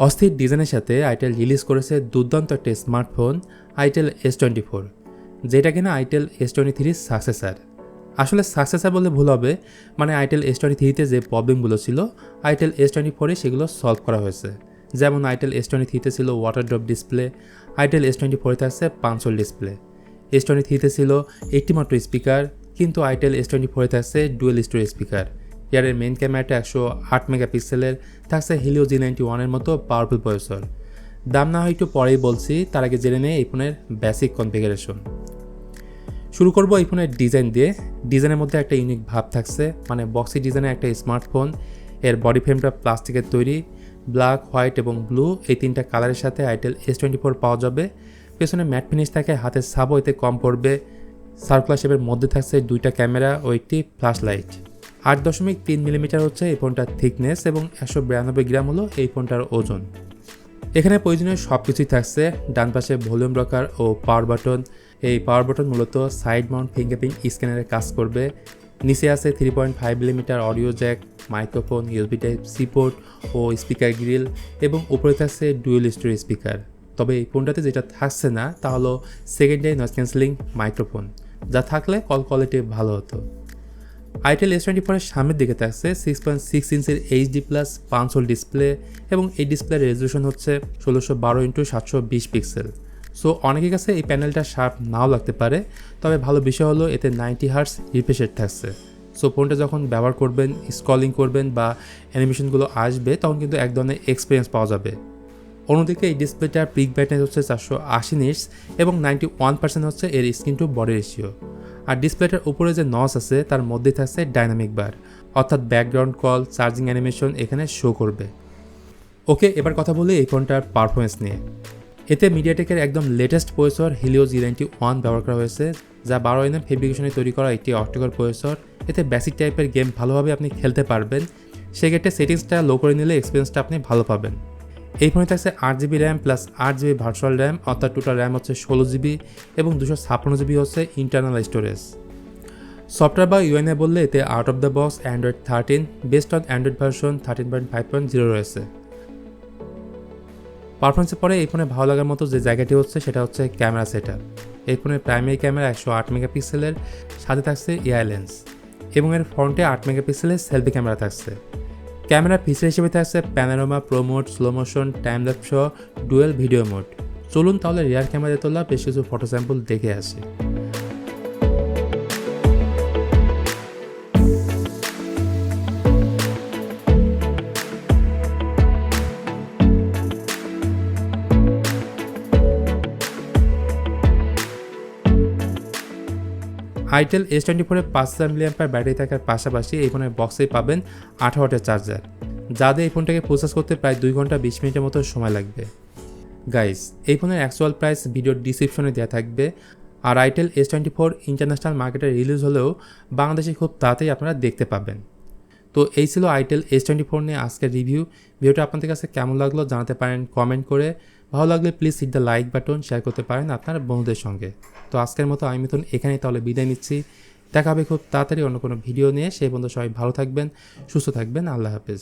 অস্থির ডিজাইনের সাথে আইটেল রিলিজ করেছে দুর্দান্ত একটা স্মার্টফোন itel S24, যেটা কিনা itel S23 সাকসেসার। আসলে সাকসেসার বললে ভুল হবে, মানে itel S23-তে যে প্রবলেমগুলো ছিল itel S24-এ সেগুলো সলভ করা হয়েছে। যেমন itel S23-তে ছিল ওয়াটার ড্রপ ডিসপ্লে, itel S24-এ আছে পাঞ্চল ডিসপ্লে। S23-তে ছিল 80 মাত্র স্পিকার, কিন্তু itel S24-এ আছে ডুয়েল স্টোরেজ স্পিকার। এর মেইন ক্যামেরাটা 108 মেগাপিক্সেলের, থাকছে Helio G91-এর মতো পাওয়ারফুল প্রসেসর। দাম না হয় একটু পরেই বলছি, তার আগে জেনে নেই এই ফোনের বেসিক কনফিগারেশন। শুরু করব এই ফোনের ডিজাইন দিয়ে। ডিজাইনের মধ্যে একটা ইউনিক ভাব থাকছে, মানে বক্সি ডিজাইনের একটা স্মার্টফোন। এর বডি ফ্রেমটা প্লাস্টিকের তৈরি, ব্ল্যাক, হোয়াইট এবং ব্লু এই তিনটা কালারের সাথে itel S24 পাওয়া যাবে। পেছনে ম্যাট ফিনিশ থাকে, হাতের ছাপও এতে কম পড়বে। সার্কুলার শেপের মধ্যে থাকছে দুইটা ক্যামেরা ও একটি ফ্ল্যাশ লাইট। 8.3 মিলিমিটার হচ্ছে এই ফোনটার থিকনেস এবং 192 গ্রাম হলো এই ফোনটার ওজন। এখানে প্রয়োজনীয় সব কিছুই থাকছে। ডান পাশে ভলিউম রকার ও পাওয়ার বাটন। এই পাওয়ার বাটন মূলত সাইড মাউন্ট ফিঙ্গারপ্রিন্ট স্ক্যানারে কাজ করবে। নিচে আছে 3.5 millimetre audio jack, microphone, USB Type-C port ও স্পিকার গ্রিল, এবং উপরে থাকছে ডুয়েল স্টোরেজ স্পিকার। তবে এই ফোনটাতে যেটা থাকছে না তা হলো সেকেন্ডারি নয়েজ ক্যান্সেলিং মাইক্রোফোন, যা থাকলে কল কোয়ালিটি ভালো হতো। itel S24-এর সামনের দিকে থাকছে 6.6 ইঞ্চের HD+ পাঞ্চল ডিসপ্লে, এবং এই ডিসপ্লের রেজলিউশন হচ্ছে 1612x720 পিক্সেল। সো অনেকের কাছে এই প্যানেলটা শার্প নাও লাগতে পারে, তবে ভালো বিষয় হলো এতে 90 হার্টজ রিফ্রেশ রেট থাকছে। সো ফোনটা যখন ব্যবহার করবেন, স্ক্রলিং করবেন বা অ্যানিমেশনগুলো আসবে, তখন কিন্তু এক ধরনের এক্সপিরিয়েন্স পাওয়া যাবে। অন্যদিকে এই ডিসপ্লেটার পিক ব্রাইটনেস হচ্ছে 480 নিটস এবং 91% হচ্ছে এর স্ক্রিন টু বডি রেশিও। আর ডিসপ্লেটার উপরে যে নচ আছে তার মধ্যে থাকছে ডাইনামিক বার, অর্থাৎ ব্যাকগ্রাউন্ড কল, চার্জিং অ্যানিমেশন এখানে শো করবে। ওকে, এবার কথা বলি এই ফোনটার পারফরমেন্স নিয়ে। এতে মিডিয়াটেকের একদম লেটেস্ট প্রসেসর Helio G91 ব্যবহার করা হয়েছে, যা 12nm ফেব্রিকেশনে তৈরি করা একটি অক্টোকোর প্রসেসর। এতে বেসিক টাইপের গেম ভালোভাবে আপনি খেলতে পারবেন। সেক্ষেত্রে সেটিংসটা লো করে নিলে এক্সপিরিয়েন্সটা আপনি ভালো পাবেন। এই ফোনে থাকছে 8GB RAM plus 8GB virtual RAM, অর্থাৎ টোটাল র্যাম হচ্ছে 16GB এবং 256GB হচ্ছে ইন্টারনাল স্টোরেজ। সফটওয়্যার বা ইউআই বললে এতে out of the box Android 13 based on Android version 13.5.0 রয়েছে। পারফরমেন্সের পরে এই ফোনে ভালো লাগার মতো যে জায়গাটি হচ্ছে সেটা হচ্ছে ক্যামেরা সেটআপ। এই ফোনের প্রাইমারি ক্যামেরা 108 মেগাপিক্সেলের, সাথে থাকছে এআই লেন্স, এবং এর ফ্রন্টে 8 মেগাপিক্সেলের সেলফি ক্যামেরা থাকছে। ক্যামেরা ফিচার হিসেবে থাকছে panorama, pro mode, slow motion, time lapse সহ ডুয়েল ভিডিও মোড। চলুন তাহলে রিয়ার ক্যামেরায় তোলা বেশ কিছু ফটো স্যাম্পল দেখে আসি। itel S24-এ 5000 mAh ব্যাটারি থাকার পাশাপাশি এই ফোনের বক্সেই পাবেন 8 ওয়াটের চার্জার, যা দিয়ে এই ফোনটাকে প্রসেস করতে প্রায় 2 ঘন্টা 20 মিনিটের মতো সময় লাগবে। গাইস, এই ফোনের অ্যাকচুয়াল প্রাইস ভিডিওর ডিসক্রিপশনে দেওয়া থাকবে। আর itel S24 ইন্টারন্যাশনাল মার্কেটে রিলিজ হলেও বাংলাদেশে খুব তাড়াতাড়ি আপনারা দেখতে পাবেন। তো এই ছিল itel S24 নিয়ে আজকের রিভিউ। ভিডিওটা আপনাদের কাছে কেমন লাগলো জানাতে পারেন কমেন্ট করে। ভালো লাগলে please hit the like button, share করতে পারেন আপনার বন্ধুদের সঙ্গে। তো আজকের মতো আমি মিথুন এখানেই তাহলে বিদায় নিচ্ছি। দেখা হবে খুব তাড়াতাড়ি অন্য কোনো ভিডিও নিয়ে। সেই পর্যন্ত সবাই ভালো থাকবেন, সুস্থ থাকবেন। আল্লাহ হাফেজ।